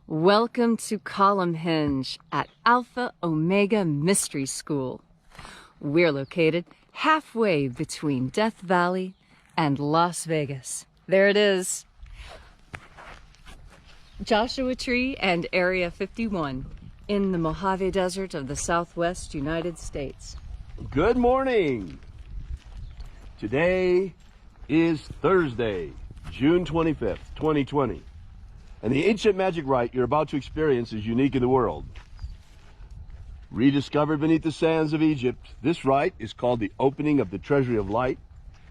Welcome to Column Hinge at Alpha Ωmega Mystery School. We're located halfway between Death Valley and Las Vegas. There it is. Joshua Tree and Area 51 in the Mojave Desert of the Southwest United States. Good morning. Today is Thursday, June 25th, 2020. And the ancient magic rite you're about to experience is unique in the world. Rediscovered beneath the sands of Egypt, this rite is called the opening of the treasury of light,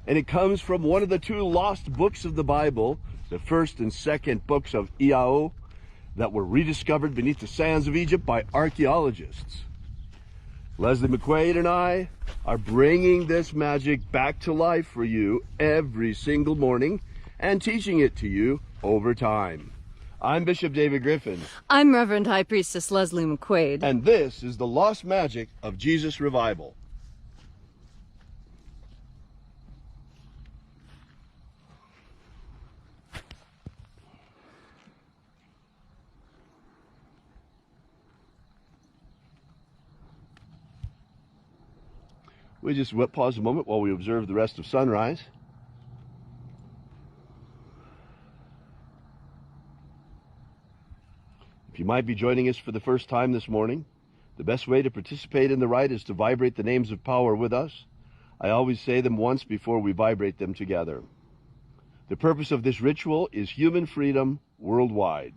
and it comes from one of the two lost books of the Bible, the first and second books of Iao, that were rediscovered beneath the sands of Egypt by archaeologists. Leslie McQuade and I are bringing this magic back to life for you every single morning and teaching it to you over time. I'm Bishop David Griffin. I'm Reverend High Priestess Leslie McQuade. And this is the Lost Magic of Jesus Revival. We just pause a moment while we observe the rest of sunrise. If you might be joining us for the first time this morning, the best way to participate in the rite is to vibrate the names of power with us. I always say them once before we vibrate them together. The purpose of this ritual is human freedom worldwide.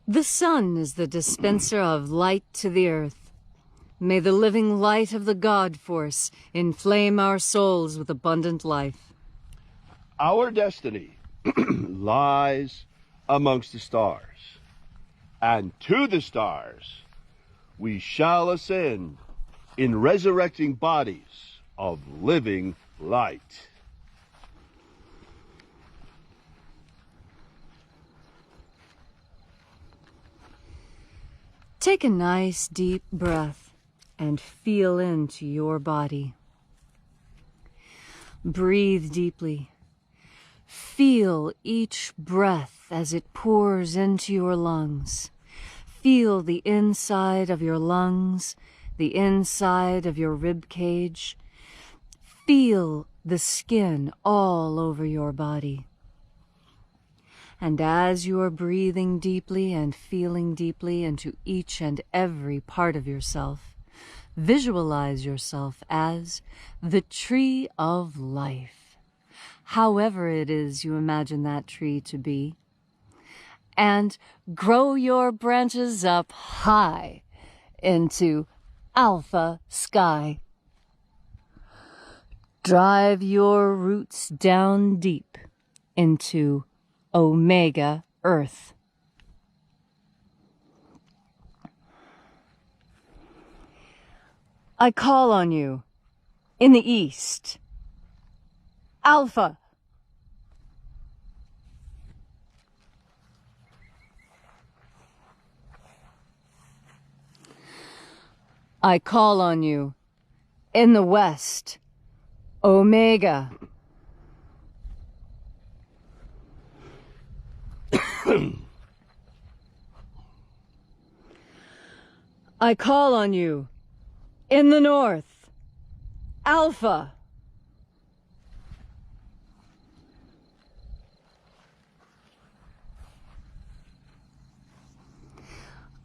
The sun is the dispenser of light to the earth. May the living light of the God Force inflame our souls with abundant life. Our destiny lies amongst the stars, and to the stars we shall ascend in resurrecting bodies of living light. Take a nice deep breath and feel into your body. Breathe deeply. Feel each breath as it pours into your lungs. Feel the inside of your lungs, the inside of your rib cage. Feel the skin all over your body. And as you are breathing deeply and feeling deeply into each and every part of yourself, visualize yourself as the tree of life, however it is you imagine that tree to be, and grow your branches up high into Alpha Sky. Drive your roots down deep into Omega Earth. I call on you in the east. Alpha. I call on you in the west. Omega. I call on you in the north. Alpha.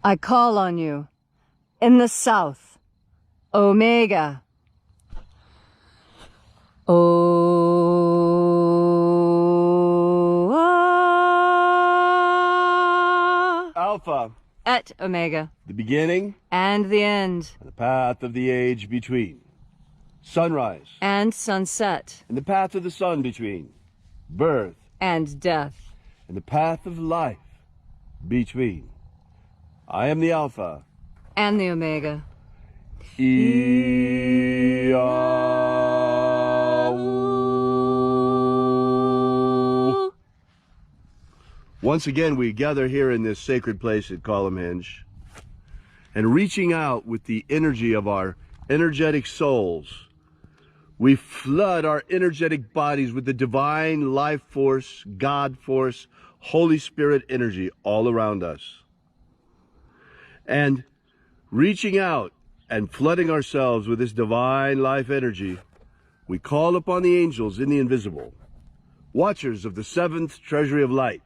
I call on you in the south. Omega. Alpha, et Omega, the beginning and the end, and the path of the age between. Sunrise and sunset, and the path of the sun between. Birth and death, and the path of life between. I am the Alpha and the Omega. Once again, we gather here in this sacred place at Columnhenge, and reaching out with the energy of our energetic souls, we flood our energetic bodies with the divine life force, God force, Holy Spirit energy all around us. And reaching out and flooding ourselves with this divine life energy, we call upon the angels in the invisible, watchers of the seventh treasury of light.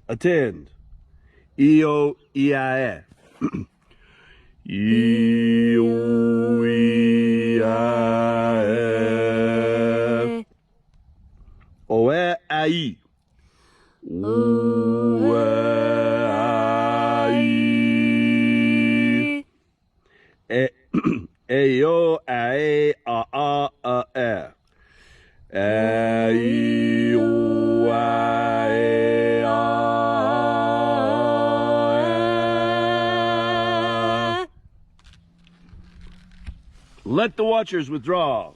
Attend. Io Iae. Io Iae. Oe Ai. Oe Ai. Eo Ae A A A E. Eo Ae A. Let the watchers withdraw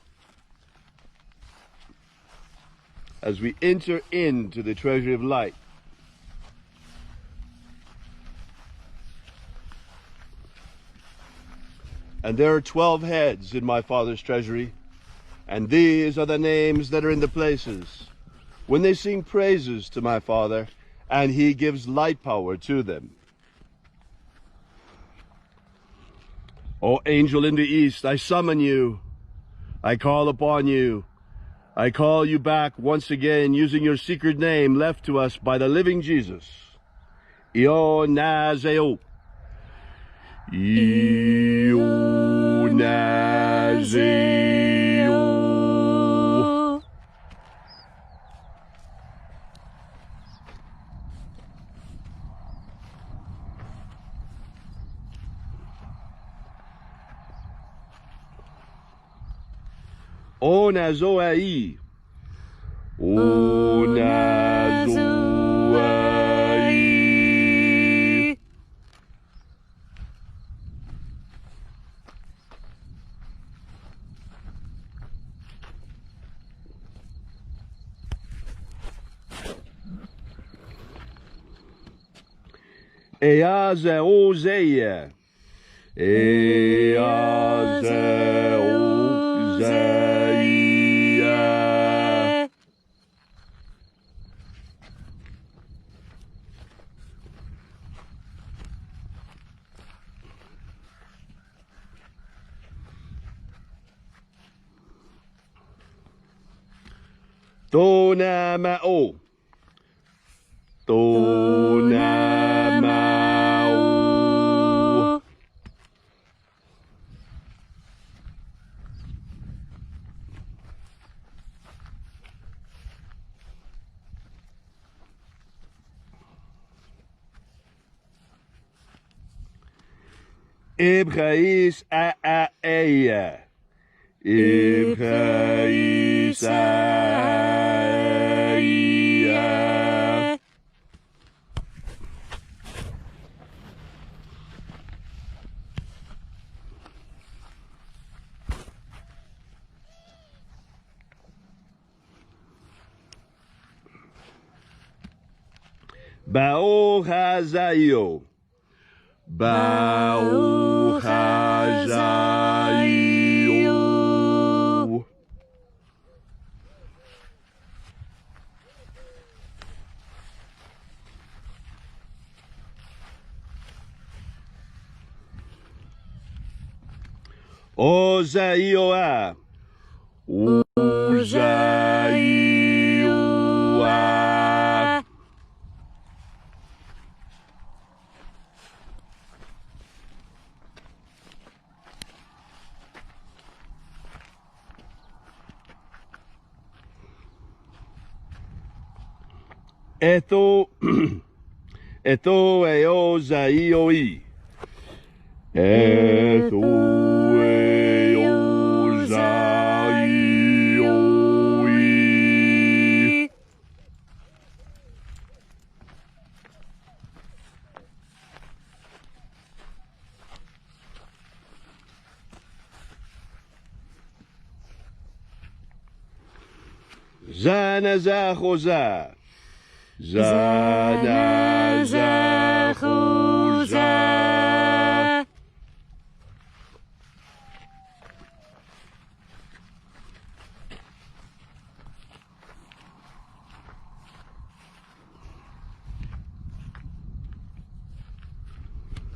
as we enter into the treasury of light. And there are 12 heads in my Father's treasury, and these are the names that are in the places when they sing praises to my Father, and he gives light power to them. O angel in the east, I summon you. I call upon you. I call you back once again using your secret name left to us by the living Jesus. Io Nazeo. Io Nazeo. O Nazoai. O Nazoai. Eazeozeia. Eazeozeia. Tonamao. Tonamao. Ibrais a eia. Ibrais a eia. Bao Hazaio. Bao Hazaio. Ozaioa. Ozaioa. Etho Etho eo zai oi. Etho eo zai oi. Zanazachoza. Zanazachoza.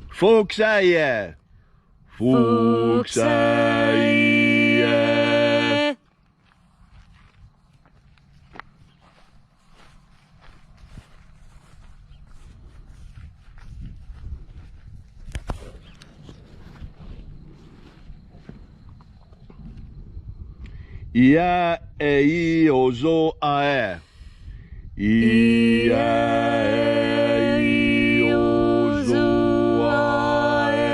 Fuchsia. Fuchsia. Ia ei ozo ae. Ia ei ozo ae.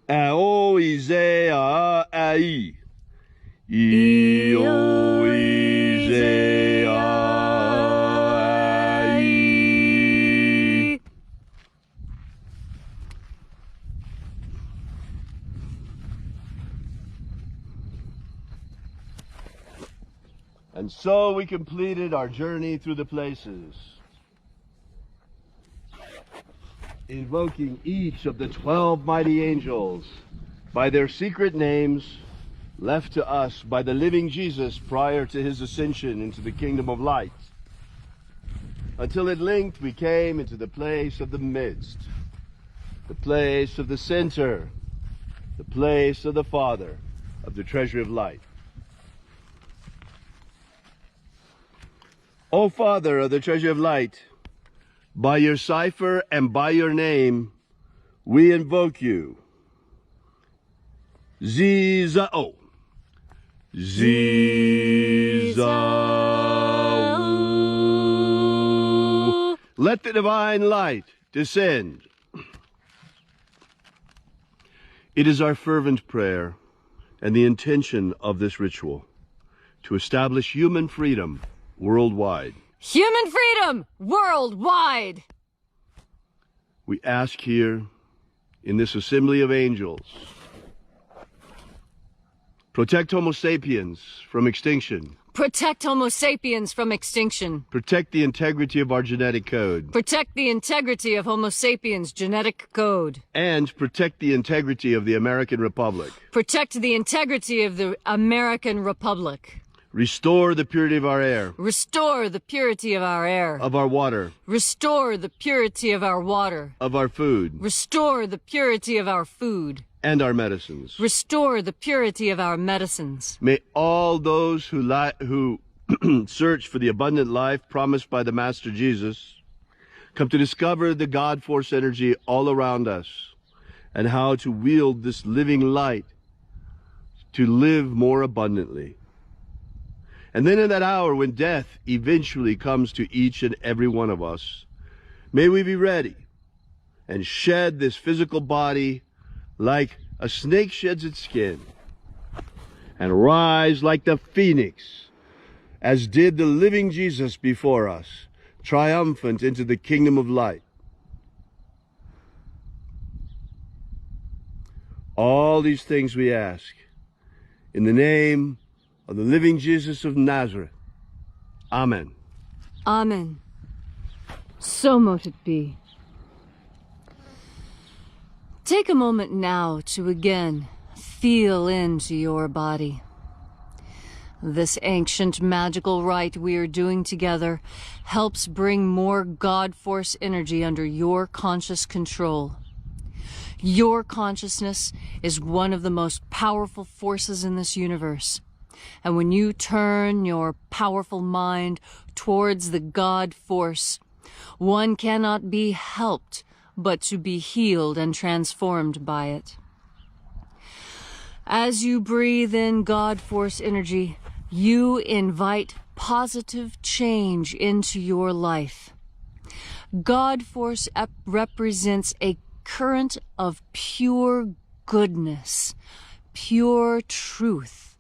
Ao ize a ai. Io ize ai. And so we completed our journey through the places, invoking each of the 12 mighty angels by their secret names left to us by the living Jesus prior to his ascension into the kingdom of light, until at length we came into the place of the midst, the place of the center, the place of the Father of the treasury of light. O Father of the treasury of light, by your cipher and by your name, we invoke you. Zizao. Zizao. Let the divine light descend. It is our fervent prayer and the intention of this ritual to establish human freedom worldwide. Human freedom worldwide! We ask here in this assembly of angels, protect Homo sapiens from extinction. Protect Homo sapiens from extinction. Protect the integrity of our genetic code. Protect the integrity of Homo sapiens' genetic code. And protect the integrity of the American Republic. Protect the integrity of the American Republic. Restore the purity of our air. Restore the purity of our air. Of our water. Restore the purity of our water. Of our food. Restore the purity of our food. And our medicines. Restore the purity of our medicines. May all those who search for the abundant life promised by the Master Jesus come to discover the God force energy all around us and how to wield this living light to live more abundantly. And then in that hour when death eventually comes to each and every one of us, may we be ready and shed this physical body like a snake sheds its skin, and rise like the phoenix, as did the living Jesus before us, triumphant into the kingdom of light. All these things we ask in the name of the living Jesus of Nazareth. Amen. Amen. So mote it be. Take a moment now to again feel into your body. This ancient magical rite we are doing together helps bring more God Force energy under your conscious control. Your consciousness is one of the most powerful forces in this universe. And when you turn your powerful mind towards the God Force, One cannot be helped but to be healed and transformed by it. As you breathe in God Force energy, you invite positive change into your life. God Force represents a current of pure goodness, pure truth,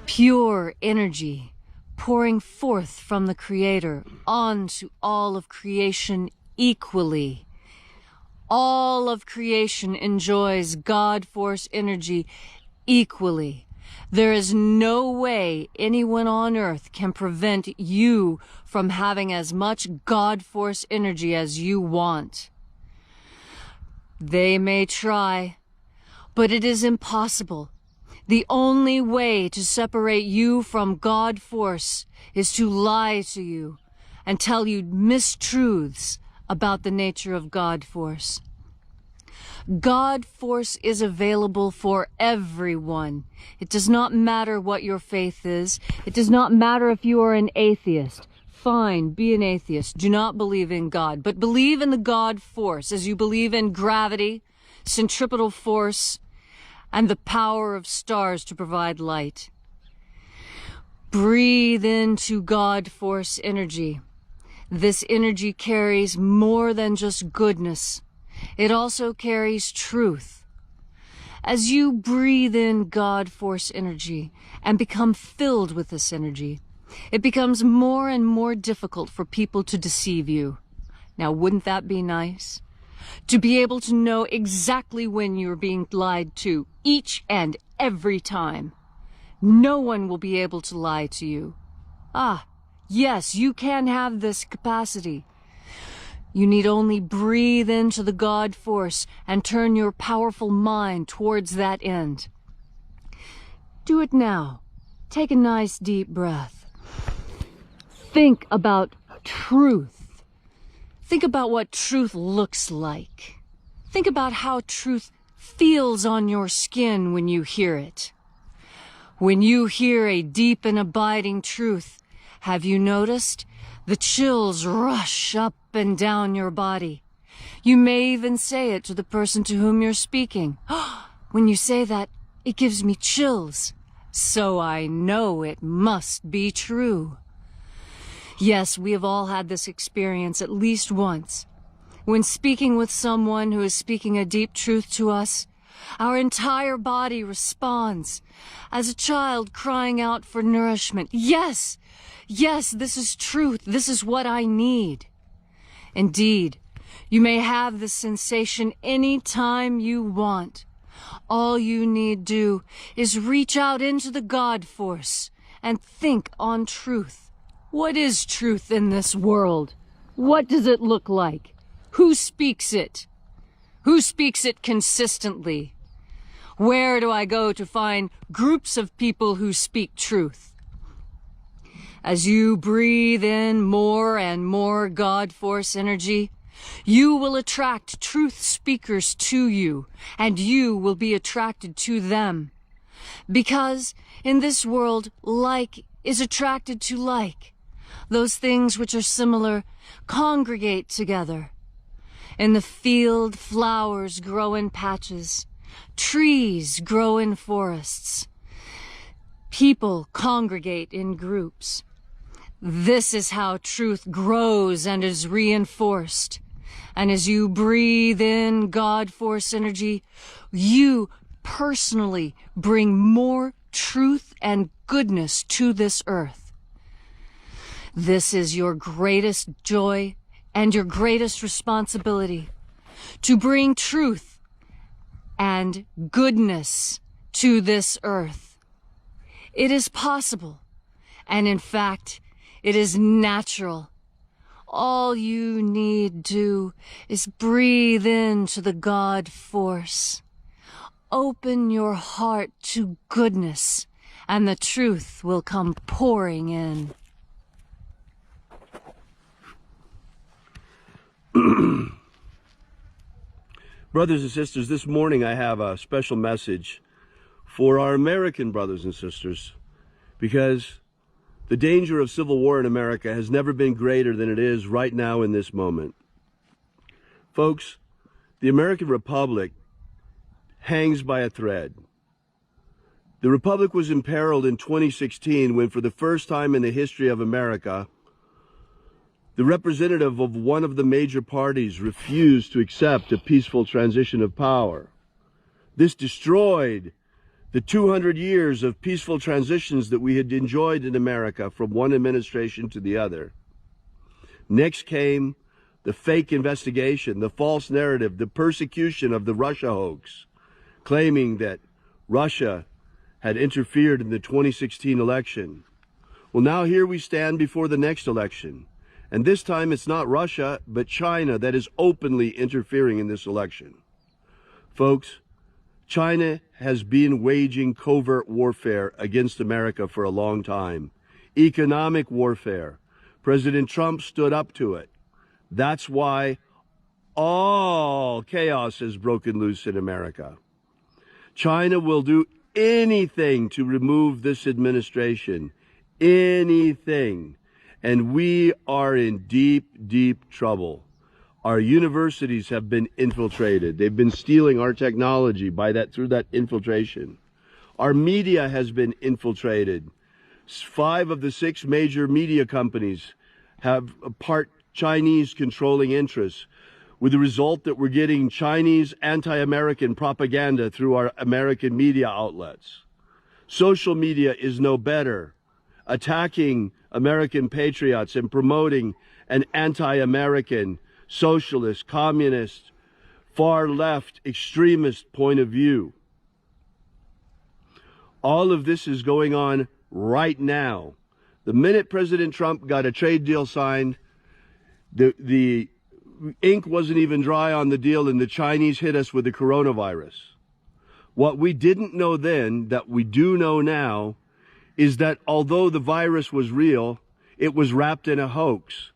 pure energy, pouring forth from the Creator onto all of creation equally. All of creation enjoys God Force energy equally. There is no way anyone on earth can prevent you from having as much God Force energy as you want. They may try, but it is impossible. The only way to separate you from God Force is to lie to you and tell you mistruths about the nature of God Force. God Force is available for everyone. It does not matter what your faith is. It does not matter if you are an atheist. Fine, be an atheist. Do not believe in God, but believe in the God Force as you believe in gravity, centripetal force, and the power of stars to provide light. Breathe into God Force energy. This energy carries more than just goodness. It also carries truth. As you breathe in God Force energy and become filled with this energy, it becomes more and more difficult for people to deceive you. Now, wouldn't that be nice? To be able to know exactly when you're being lied to, each and every time. No one will be able to lie to you. Ah, yes, you can have this capacity. You need only breathe into the God Force and turn your powerful mind towards that end. Do it now. Take a nice deep breath. Think about truth. Think about what truth looks like. Think about how truth feels on your skin when you hear it. When you hear a deep and abiding truth, have you noticed? The chills rush up and down your body. You may even say it to the person to whom you're speaking. When you say that, it gives me chills. So I know it must be true. Yes, we have all had this experience at least once. When speaking with someone who is speaking a deep truth to us, our entire body responds, as a child crying out for nourishment. Yes! Yes, this is truth. This is what I need. Indeed, you may have this sensation any time you want. All you need do is reach out into the God Force and think on truth. What is truth in this world? What does it look like? Who speaks it? Who speaks it consistently? Where do I go to find groups of people who speak truth? As you breathe in more and more God Force energy, you will attract truth speakers to you, and you will be attracted to them. Because in this world, like is attracted to like. Those things which are similar congregate together. In the field, flowers grow in patches. Trees grow in forests. People congregate in groups. This is how truth grows and is reinforced. And as you breathe in God Force energy, you personally bring more truth and goodness to this earth. This is your greatest joy and your greatest responsibility, to bring truth and goodness to this earth. It is possible, and in fact, it is natural. All you need do is breathe into the God Force. Open your heart to goodness, and the truth will come pouring in. Brothers and sisters, this morning I have a special message for our American brothers and sisters, because The danger of civil war in America has never been greater than it is right now in this moment. Folks, the American Republic hangs by a thread. The Republic was imperiled in 2016 when, for the first time in the history of America, the representative of one of the major parties refused to accept a peaceful transition of power. This destroyed the 200 years of peaceful transitions that we had enjoyed in America from one administration to the other. Next came the fake investigation, the false narrative, the persecution of the Russia hoax, claiming that Russia had interfered in the 2016 election. Well, now here we stand before the next election. And this time it's not Russia, but China that is openly interfering in this election. Folks, China has been waging covert warfare against America for a long time. Economic warfare. President Trump stood up to it. That's why all chaos has broken loose in America. China will do anything to remove this administration. Anything. And we are in deep, deep trouble. Our universities have been infiltrated. They've been stealing our technology through that infiltration. Our media has been infiltrated. 5 of the 6 major media companies have part Chinese controlling interests, with the result that we're getting Chinese anti-American propaganda through our American media outlets. Social media is no better, attacking American patriots and promoting an anti-American, socialist, communist, far-left, extremist point of view. All of this is going on right now. The minute President Trump got a trade deal signed, the ink wasn't even dry on the deal, and the Chinese hit us with the coronavirus. What we didn't know then, that we do know now, is that although the virus was real, it was wrapped in a hoax.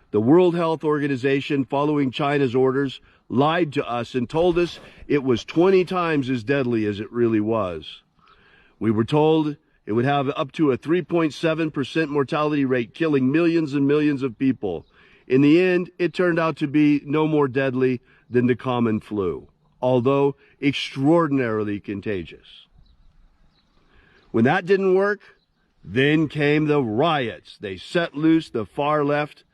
The World Health Organization, following China's orders, lied to us and told us it was 20 times as deadly as it really was. We were told it would have up to a 3.7% mortality rate, killing millions and millions of people. In the end, it turned out to be no more deadly than the common flu, although extraordinarily contagious. When that didn't work, then came the riots. They set loose the far-left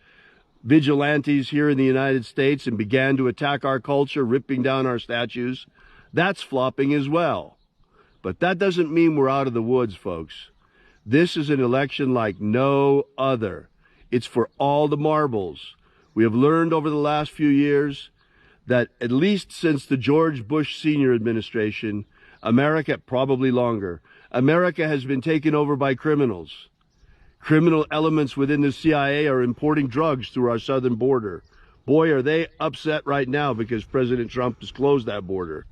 vigilantes here in the United States and began to attack our culture, ripping down our statues. That's flopping as well. But that doesn't mean we're out of the woods, folks. This is an election like no other. It's for all the marbles. We have learned over the last few years that at least since the George Bush Sr. administration, America, probably longer, America has been taken over by criminals. Criminal elements within the CIA are importing drugs through our southern border. Boy, are they upset right now because President Trump has closed that border.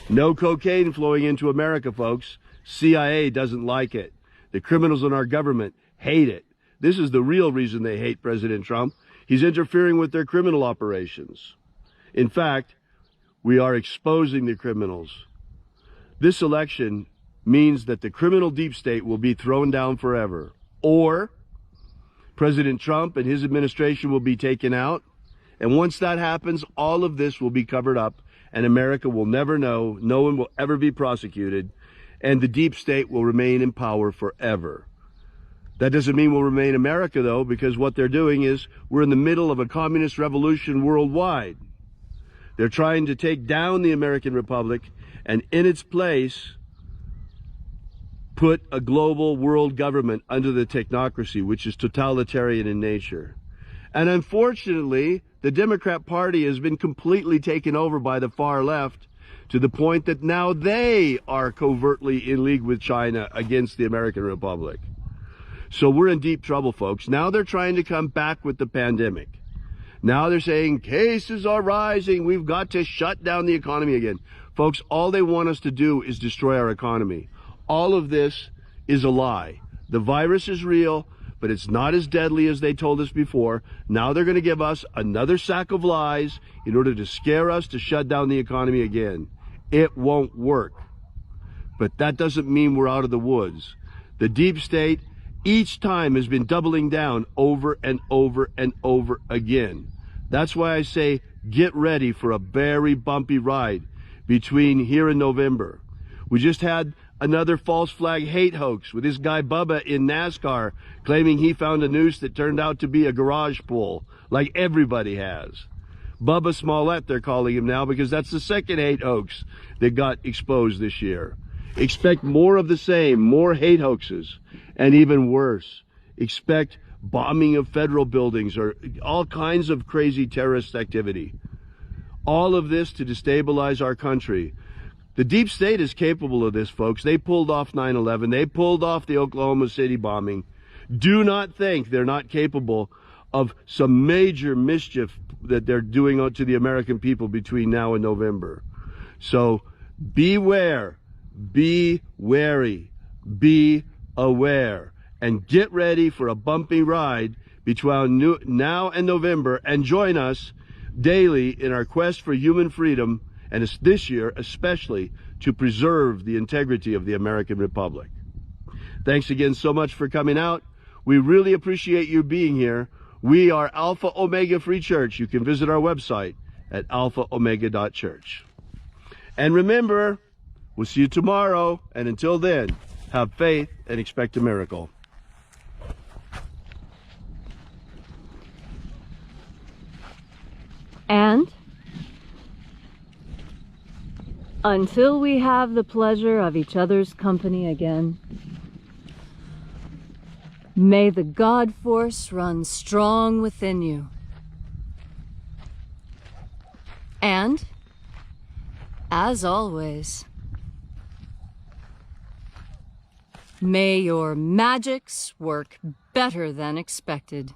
No cocaine flowing into America, folks. CIA doesn't like it. The criminals in our government hate it. This is the real reason they hate President Trump. He's interfering with their criminal operations. In fact, we are exposing the criminals. This election means that the criminal deep state will be thrown down forever. Or President Trump and his administration will be taken out. And once that happens, all of this will be covered up and America will never know. No one will ever be prosecuted. And the deep state will remain in power forever. That doesn't mean we'll remain America, though, because what they're doing is we're in the middle of a communist revolution worldwide. They're trying to take down the American Republic and in its place put a global world government under the technocracy, which is totalitarian in nature. And unfortunately, the Democrat Party has been completely taken over by the far left to the point that now they are covertly in league with China against the American Republic. So we're in deep trouble, folks. Now they're trying to come back with the pandemic. Now they're saying cases are rising. We've got to shut down the economy again. Folks, all they want us to do is destroy our economy. All of this is a lie. The virus is real, but it's not as deadly as they told us before. Now they're going to give us another sack of lies in order to scare us to shut down the economy again. It won't work. But that doesn't mean we're out of the woods. The deep state each time has been doubling down over and over and over again. That's why I say get ready for a very bumpy ride between here and November. We just had another false flag hate hoax with this guy Bubba in NASCAR claiming he found a noose that turned out to be a garage pull, like everybody has. Bubba Smollett, they're calling him now, because that's the second hate hoax that got exposed this year. Expect more of the same, more hate hoaxes, and even worse, expect bombing of federal buildings or all kinds of crazy terrorist activity. All of this to destabilize our country. The deep state is capable of this, folks. They pulled off 9/11. They pulled off the Oklahoma City bombing. Do not think they're not capable of some major mischief that they're doing to the American people between now and November. So beware, be wary, be aware, and get ready for a bumpy ride between now and November, and join us daily in our quest for human freedom, and this year especially to preserve the integrity of the American Republic. Thanks again so much for coming out. We really appreciate you being here. We are Alpha Omega Free Church. You can visit our website at alphaomega.church. And remember, we'll see you tomorrow. And until then, have faith and expect a miracle. And until we have the pleasure of each other's company again, may the God force run strong within you. And, as always, may your magics work better than expected.